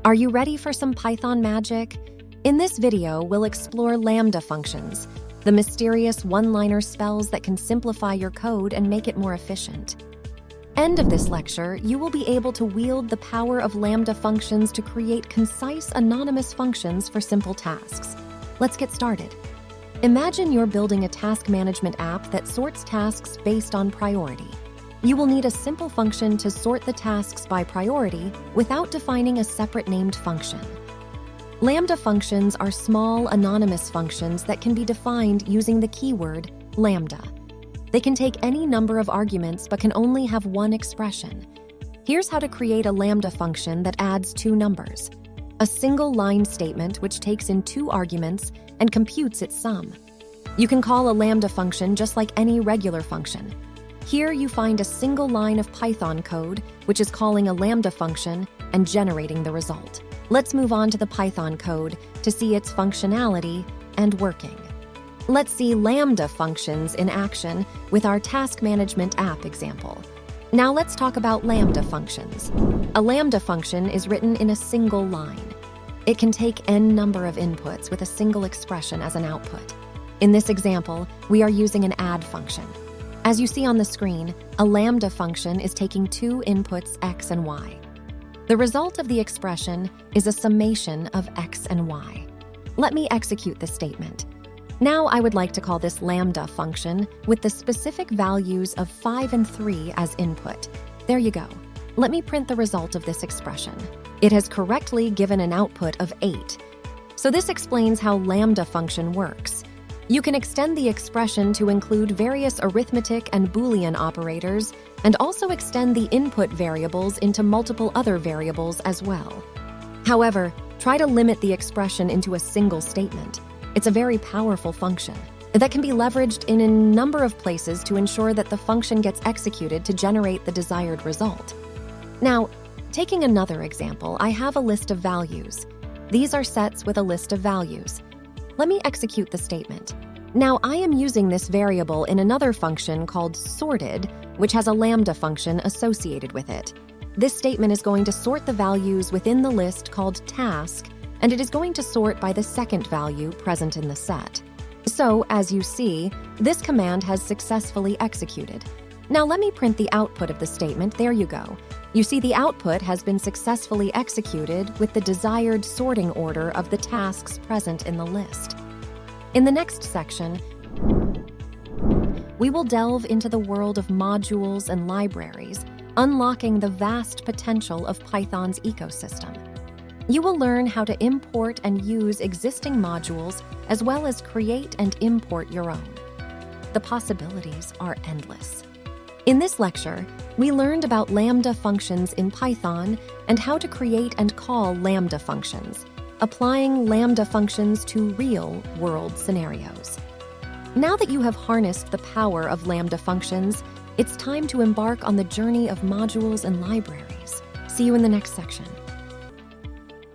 Are you ready for some Python magic? In this video, we'll explore Lambda functions, the mysterious one-liner spells that can simplify your code and make it more efficient. End of this lecture, you will be able to wield the power of Lambda functions to create concise, anonymous functions for simple tasks. Let's get started. Imagine you're building a task management app that sorts tasks based on priority. You will need a simple function to sort the tasks by priority without defining a separate named function. Lambda functions are small, anonymous functions that can be defined using the keyword lambda. They can take any number of arguments but can only have one expression. Here's how to create a lambda function that adds two numbers. A single line statement which takes in two arguments and computes its sum. You can call a lambda function just like any regular function. Here you find a single line of Python code, which is calling a lambda function and generating the result. Let's move on to the Python code to see its functionality and working. Let's see lambda functions in action with our task management app example. Now let's talk about lambda functions. A lambda function is written in a single line. It can take n number of inputs with a single expression as an output. In this example, we are using an add function. As you see on the screen, a lambda function is taking two inputs x and y. The result of the expression is a summation of x and y. Let me execute this statement. Now I would like to call this lambda function with the specific values of 5 and 3 as input. There you go. Let me print the result of this expression. It has correctly given an output of 8. So this explains how lambda function works. You can extend the expression to include various arithmetic and Boolean operators, and also extend the input variables into multiple other variables as well. However, try to limit the expression into a single statement. It's a very powerful function that can be leveraged in a number of places to ensure that the function gets executed to generate the desired result. Now, taking another example, I have a list of values. These are sets with a list of values. Let me execute the statement. Now I am using this variable in another function called sorted, which has a lambda function associated with it. This statement is going to sort the values within the list called task, and it is going to sort by the second value present in the set. So, as you see, this command has successfully executed. Now let me print the output of the statement. There you go. You see the output has been successfully executed with the desired sorting order of the tasks present in the list. In the next section, we will delve into the world of modules and libraries, unlocking the vast potential of Python's ecosystem. You will learn how to import and use existing modules as well as create and import your own. The possibilities are endless. In this lecture, we learned about lambda functions in Python and how to create and call lambda functions, applying lambda functions to real-world scenarios. Now that you have harnessed the power of lambda functions, it's time to embark on the journey of modules and libraries. See you in the next section.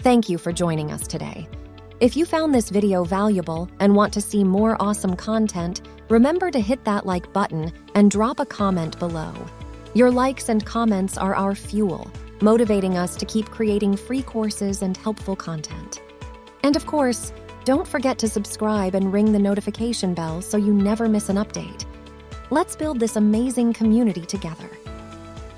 Thank you for joining us today. If you found this video valuable and want to see more awesome content, remember to hit that like button and drop a comment below. Your likes and comments are our fuel, motivating us to keep creating free courses and helpful content. And of course, don't forget to subscribe and ring the notification bell so you never miss an update. Let's build this amazing community together.